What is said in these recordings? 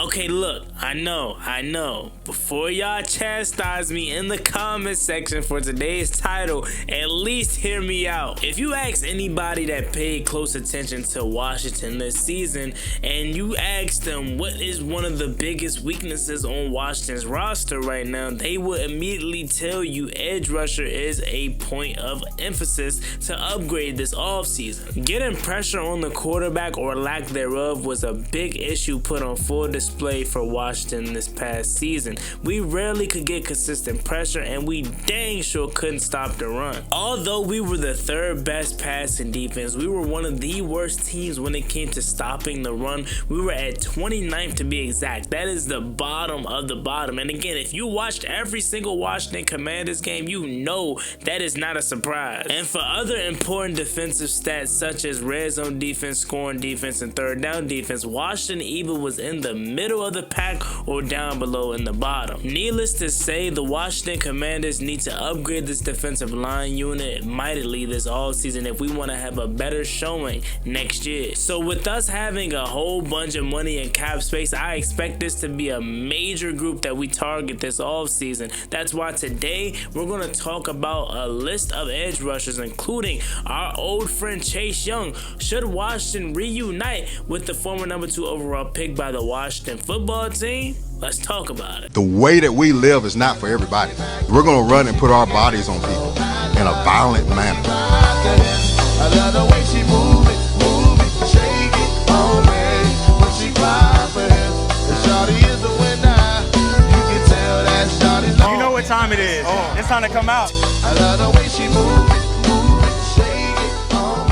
Okay, look, I know. Before y'all chastise me in the comment section for today's title, at least hear me out. If you ask anybody that paid close attention to Washington this season, and you ask them what is one of the biggest weaknesses on Washington's roster right now, they will immediately tell you edge rusher is a point of emphasis to upgrade this offseason. Getting pressure on the quarterback or lack thereof was a big issue put on full display for Washington this past season. We rarely could get consistent pressure, and we dang sure couldn't stop the run. Although we were the third best passing defense, we were one of the worst teams when it came to stopping the run. We were at 29th to be exact. That is the bottom of the bottom. And again, if you watched every single Washington Commanders game, you know that is not a surprise. And for other important defensive stats such as red zone defense, scoring defense, and third down defense, Washington either was in the middle of the pack or down below in the bottom. Needless to say, the Washington Commanders need to upgrade this defensive line unit mightily this offseason if we want to have a better showing next year. So with us having a whole bunch of money and cap space, I expect this to be a major group that we target this offseason. That's why today we're going to talk about a list of edge rushers, including our old friend Chase Young. Should Washington reunite with the former number 2 overall pick by the Washington football team? Let's talk about it. The way that we live is not for everybody. We're going to run and put our bodies on people in a violent manner. I love the way she move it, shake it on me. When she cry for him, and shawty is the winner. You can tell that shawty's on. You know what time it is. It's time to come out. I love the way she move it, shake it on me.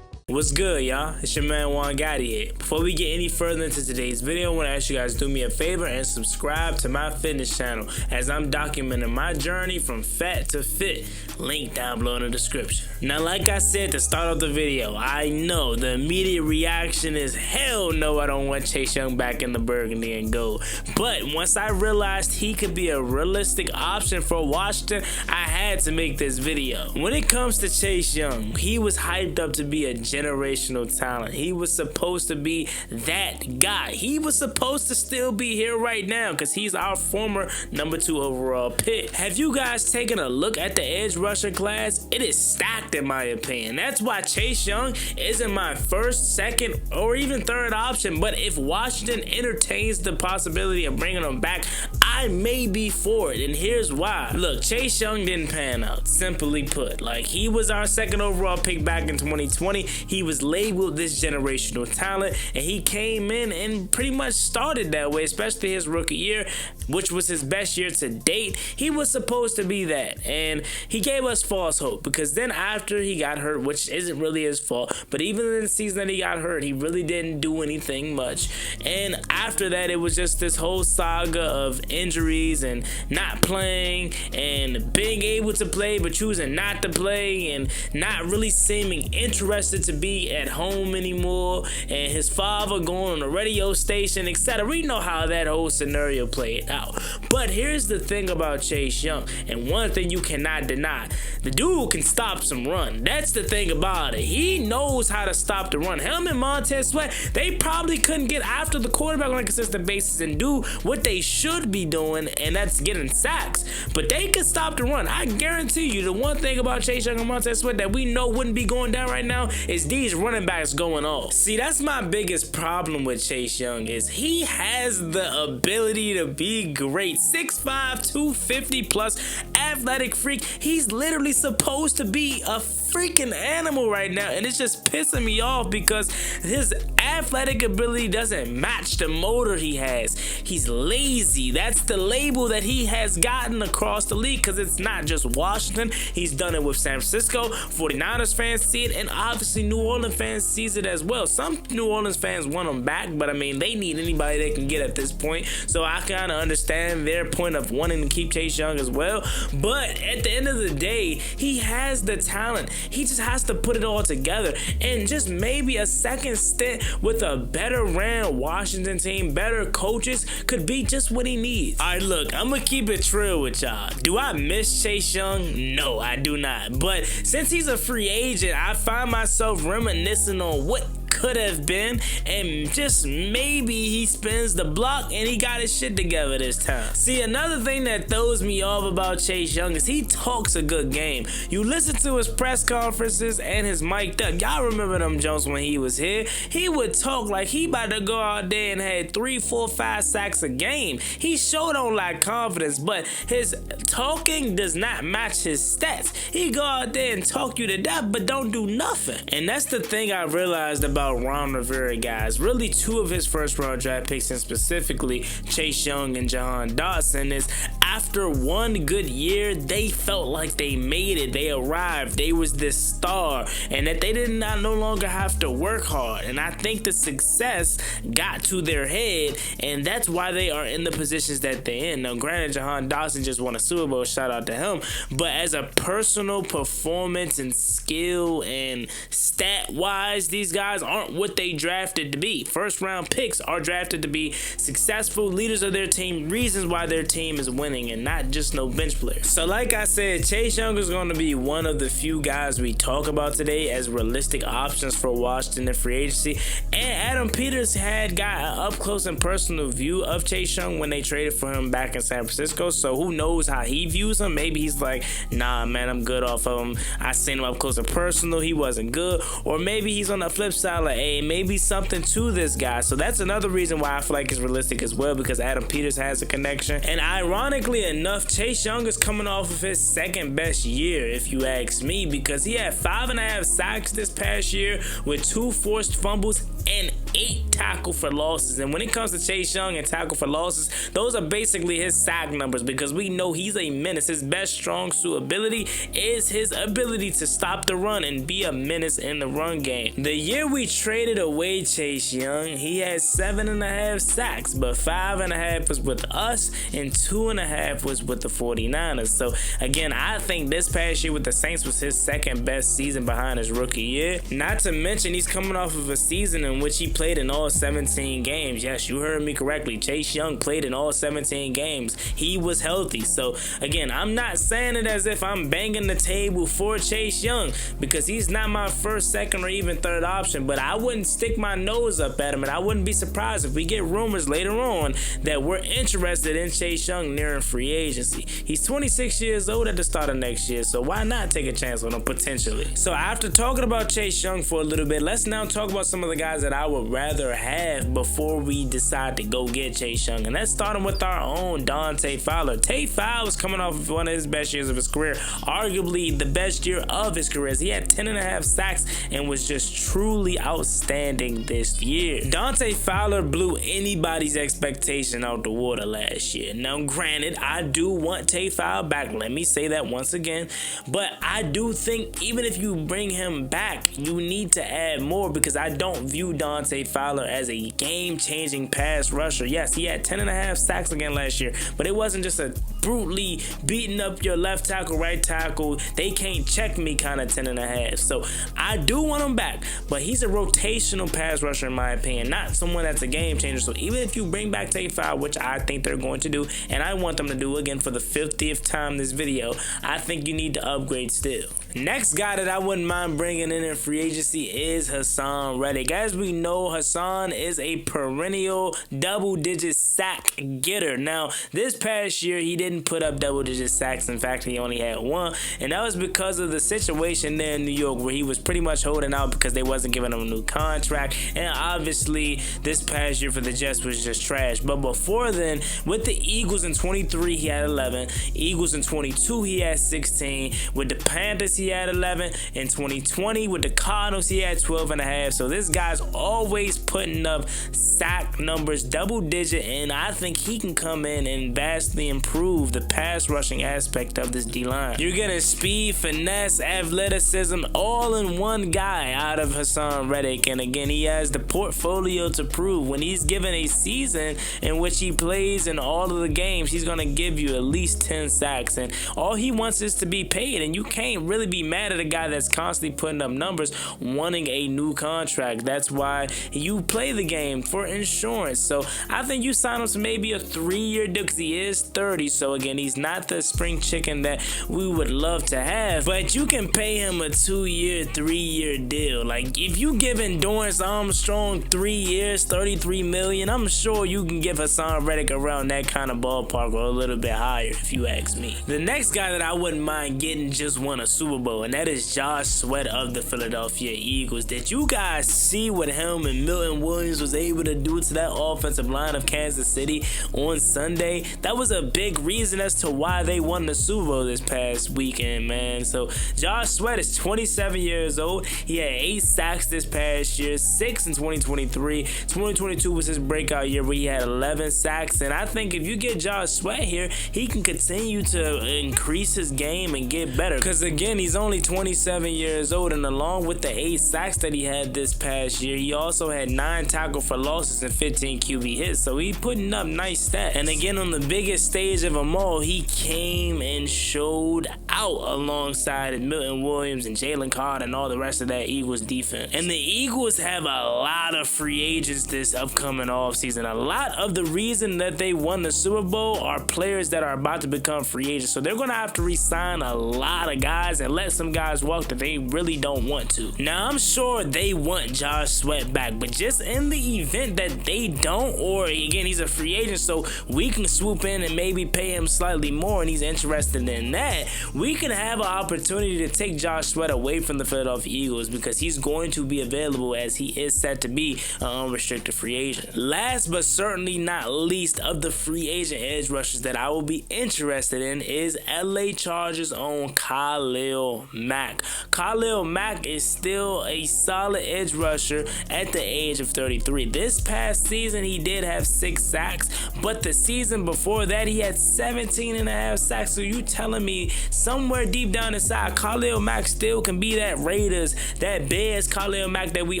What's good, y'all? It's your man Juan Gotti here. Before we get any further into today's video, I want to ask you guys to do me a favor and subscribe to my fitness channel as I'm documenting my journey from fat to fit. Link down below in the description. Now, like I said to start off the video, I know the immediate reaction is hell no, I don't want Chase Young back in the burgundy and gold. But once I realized he could be a realistic option for Washington, I had to make this video. When it comes to Chase Young, he was hyped up to be a generational talent. He was supposed to be that guy. He was supposed to still be here right now because he's our former number 2 overall pick. Have you guys taken a look at the edge rusher class? It is stacked in my opinion. That's why Chase Young isn't my first, second, or even third option. But if Washington entertains the possibility of bringing him back, I may be for it, and here's why. Look, Chase Young didn't pan out, simply put. Like, he was our second overall pick back in 2020. He was labeled this generational talent, and he came in and pretty much started that way, especially his rookie year, which was his best year to date. He was supposed to be that, and he gave us false hope because then after he got hurt, which isn't really his fault, but even in the season that he got hurt, he really didn't do anything much. And after that, it was just this whole saga of injuries and not playing and being able to play but choosing not to play and not really seeming interested to be at home anymore, and his father going on a radio station, etc. We know how that whole scenario played out. But here's the thing about Chase Young, and one thing you cannot deny: the dude can stop some run. That's the thing about it. He knows how to stop the run. Him and Montez Sweat, they probably couldn't get after the quarterback on a consistent basis and do what they should be doing, and that's getting sacks. But they can stop the run. I guarantee you, the one thing about Chase Young and Montez Sweat that we know wouldn't be going down right now is these running backs going off. See, that's my biggest problem with Chase Young, is he has the ability to be great. 6'5", 250 plus athletic freak. He's literally supposed to be a freaking animal right now, and it's just pissing me off because his athletic ability doesn't match the motor he has. He's lazy. That's the label that he has gotten across the league, because it's not just Washington. He's done it with San Francisco. 49ers fans see it, and obviously New Orleans fans sees it as well. Some New Orleans fans want him back, but I mean, they need anybody they can get at this point, so I kind of understand their point of wanting to keep Chase Young as well. But at the end of the day, he has the talent. He just has to put it all together, and just maybe a second stint with a better ran Washington team, better coaches, could be just what he needs. All right, look, I'm gonna keep it real with y'all. Do I miss Chase Young? No, I do not. But since he's a free agent, I find myself reminiscing on what could have been, and just maybe he spins the block and he got his shit together this time. See, another thing that throws me off about Chase Young is he talks a good game. You listen to his press conferences and his mic'd up. Y'all remember them Jones when he was here? He would talk like he about to go out there and had 3, 4, 5 sacks a game. He sure don't lack confidence, but his talking does not match his stats. He go out there and talk you to death, but don't do nothing. And that's the thing I realized about Ron Rivera, guys. Really, 2 of his first round draft picks, and specifically Chase Young and Jahan Dotson, is after one good year, they felt like they made it. They arrived. They was this star, and that they did not no longer have to work hard. And I think the success got to their head, and that's why they are in the positions that they're in. Now, granted, Jahan Dotson just won a Super Bowl. Shout out to him. But as a personal performance and skill and stat-wise, these guys aren't what they drafted to be. First-round picks are drafted to be successful leaders of their team, reasons why their team is winning, and not just no bench players. So like I said, Chase Young is going to be one of the few guys we talk about today as realistic options for Washington in free agency. And Adam Peters had got an up-close and personal view of Chase Young when they traded for him back in San Francisco. So who knows how he views him? Maybe he's like, nah, man, I'm good off of him. I seen him up close and personal. He wasn't good. Or maybe he's on the flip side like, hey, maybe something to this guy. So that's another reason why I feel like it's realistic as well, because Adam Peters has a connection. And ironically enough, Chase Young is coming off of his second best year, if you ask me, because he had 5.5 sacks this past year with 2 forced fumbles and 8 tackle for losses. And when it comes to Chase Young and tackle for losses, those are basically his sack numbers, because we know he's a menace. His best strong suit ability is his ability to stop the run and be a menace in the run game. The year we traded away Chase Young, he had 7.5 sacks, but 5.5 was with us and 2.5 was with the 49ers. So again, I think this past year with the Saints was his second best season behind his rookie year. Not to mention he's coming off of a season in which he played in all 17 games. Yes, you heard me correctly. Chase Young played in all 17 games. He was healthy. So again, I'm not saying it as if I'm banging the table for Chase Young, because he's not my first, second, or even third option, but I wouldn't stick my nose up at him, and I wouldn't be surprised if we get rumors later on that we're interested in Chase Young nearing free agency. He's 26 years old at the start of next year, so why not take a chance on him potentially? So after talking about Chase Young for a little bit, let's now talk about some of the guys that I would rather have before we decide to go get Chase Young. And that's starting with our own Dante Fowler. Tay Fowler was coming off of one of his best years of his career, arguably the best year of his career. He had 10.5 sacks and was just truly outstanding this year. Dante Fowler blew anybody's expectation out the water last year. Now granted, I do want Tay Fowler back, let me say that once again, but I do think even if you bring him back, you need to add more, because I don't view Dante Fowler as a game-changing pass rusher. Yes, he had 10.5 sacks again last year, but it wasn't just a brutally beating up your left tackle, right tackle, they can't check me kind of 10.5. So I do want him back, but he's a rotational pass rusher in my opinion, not someone that's a game changer. So even if you bring back Tay Fowler, which I think they're going to do, and I want them to do again for the 50th time this video, I think you need to upgrade still. Next guy that I wouldn't mind bringing in free agency is Haason Reddick. As we know, Haason is a perennial double-digit sack getter. Now, this past year, he didn't put up double-digit sacks. In fact, he only had 1, and that was because of the situation there in New York where he was pretty much holding out because they wasn't giving him a new contract, and obviously, this past year for the Jets was just trash. But before then, with the Eagles in 23, he had 11. Eagles in 22, he had 16. With the Panthers, he had 11. In 2020, with the Cardinals, he had 12.5. So this guy's always putting up sack numbers, double digit, and I think he can come in and vastly improve the pass rushing aspect of this D-line. You're getting speed, finesse, athleticism, all in one guy out of Haason Reddick. And again, he has the portfolio to prove. When he's given a season in which he plays in all of the games, he's going to give you at least 10 sacks. And all he wants is to be paid, and you can't really be be mad at a guy that's constantly putting up numbers wanting a new contract. That's why you play the game, for insurance. So I think you sign him to maybe a 3-year deal because he is 30. So again, he's not the spring chicken that we would love to have, but you can pay him a 2-year, 3-year deal. Like if you giving Dorrance Armstrong 3 years, $33 million, I'm sure you can give Hassan Reddick around that kind of ballpark or a little bit higher if you ask me. The next guy that I wouldn't mind getting just won a Super Bowl, and that is Josh Sweat of the Philadelphia Eagles. Did you guys see what him and Milton Williams was able to do to that offensive line of Kansas City on Sunday? That was a big reason as to why they won the Super Bowl this past weekend, man. So Josh Sweat is 27 years old. He had 8 sacks this past year, 6 in 2023. 2022 was his breakout year where he had 11 sacks, and I think if you get Josh Sweat here, he can continue to increase his game and get better, because again, he's only 27 years old, and along with the 8 sacks that he had this past year, he also had 9 tackle for losses and 15 QB hits, so he's putting up nice stats. And again, on the biggest stage of them all, he came and showed out alongside Milton Williams and Jalen Carter and all the rest of that Eagles defense. And the Eagles have a lot of free agents this upcoming offseason. A lot of the reason that they won the Super Bowl are players that are about to become free agents, so they're going to have to re-sign a lot of guys and let some guys walk that they really don't want to. Now, I'm sure they want Josh Sweat back, but just in the event that they don't, or again, he's a free agent, so we can swoop in and maybe pay him slightly more and he's interested in that, we can have an opportunity to take Josh Sweat away from the Philadelphia Eagles because he's going to be available as he is set to be an unrestricted free agent. Last but certainly not least of the free agent edge rushers that I will be interested in is LA Chargers own Khalil Mack. Khalil Mack is still a solid edge rusher at the age of 33. This past season, he did have 6 sacks, but the season before that, he had 17.5 sacks. So you telling me somewhere deep down inside, Khalil Mack still can be that Raiders, that Bears Khalil Mack that we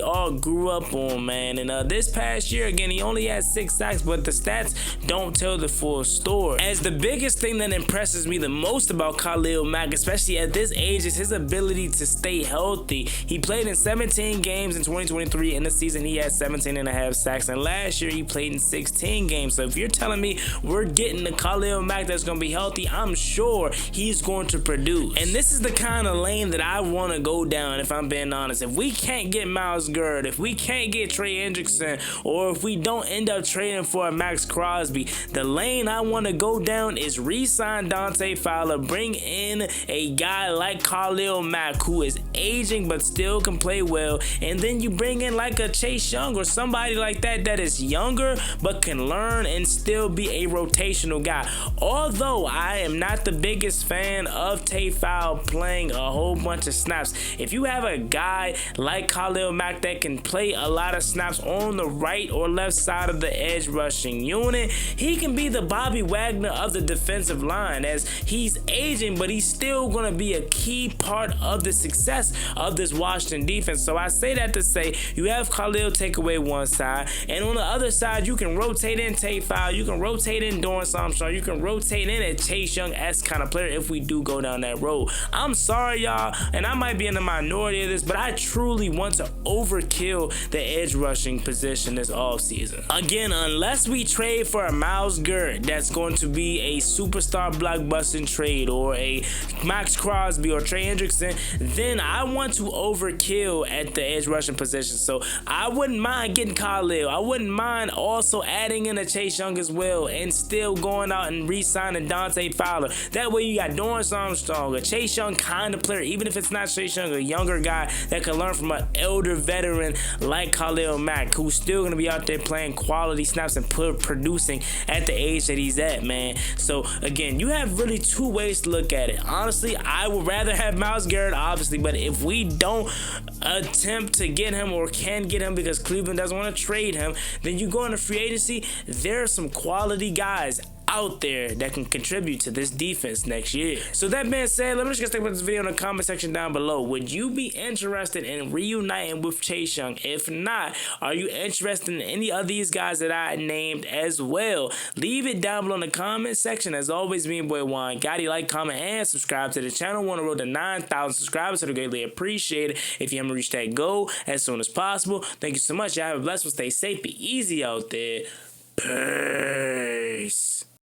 all grew up on, man. And this past year, again, he only had 6 sacks, but the stats don't tell the full story. As the biggest thing that impresses me the most about Khalil Mack, especially at this age, is his ability to stay healthy. He played in 17 games in 2023. In the season, he had 17.5 sacks, and last year he played in 16 games. So if you're telling me we're getting the Khalil Mack that's going to be healthy, I'm sure he's going to produce. And this is the kind of lane that I want to go down, if I'm being honest. If we can't get Myles Garrett, if we can't get Trey Hendrickson, or if we don't end up trading for a Max Crosby, the lane I want to go down is re-sign Dante Fowler, bring in a guy like Khalil Mack who is aging but still can play well, and then you bring in like a Chase Young or somebody like that that is younger but can learn and still be a rotational guy. Although I am not the biggest fan of Tay Fowler playing a whole bunch of snaps, if you have a guy like Khalil Mack that can play a lot of snaps on the right or left side of the edge rushing unit, he can be the Bobby Wagner of the defensive line, as he's aging, but he's still going to be a key part of the success of this Washington defense. So I say that to say you have Khalil take away one side, and on the other side, you can rotate in Tay Fowler, you can rotate in Dorrance Armstrong, you can rotate in a Chase Young-esque kind of player if we do go down that road. I'm sorry, y'all, and I might be in the minority of this, but I truly want to overkill the edge rushing position this offseason. Again, unless we trade for a Myles Garrett that's going to be a superstar blockbusting trade, or a Max Crosby or Trey Hendrickson, then I want to overkill at the edge rushing position. So I wouldn't mind getting Khalil. I wouldn't mind also adding in a Chase Young as well, and still going out and re-signing Dante Fowler. That way you got Dorrance Armstrong, a Chase Young kind of player, even if it's not Chase Young, a younger guy that can learn from an elder veteran like Khalil Mack, who's still going to be out there playing quality snaps and producing at the age that he's at, man. So again, you have really 2 ways to look at it. Honestly, I would rather have Myles Garrett, obviously, but if we don't attempt to get him or can get him because Cleveland doesn't want to trade him, then you go into free agency, there are some quality guys out there that can contribute to this defense next year. So that being said, let me just think about this video in the comment section down below. Would you be interested in reuniting with Chase Young? If not, are you interested in any of these guys that I named as well? Leave it down below in the comment section. As always, me and boy Juan Gotti, like, comment, and subscribe to the channel. Want to road to 9,000 subscribers, so I'd greatly appreciate it if you haven't reached that goal as soon as possible. Thank you so much. Y'all have a blessed one. Stay safe, be easy out there. Peace.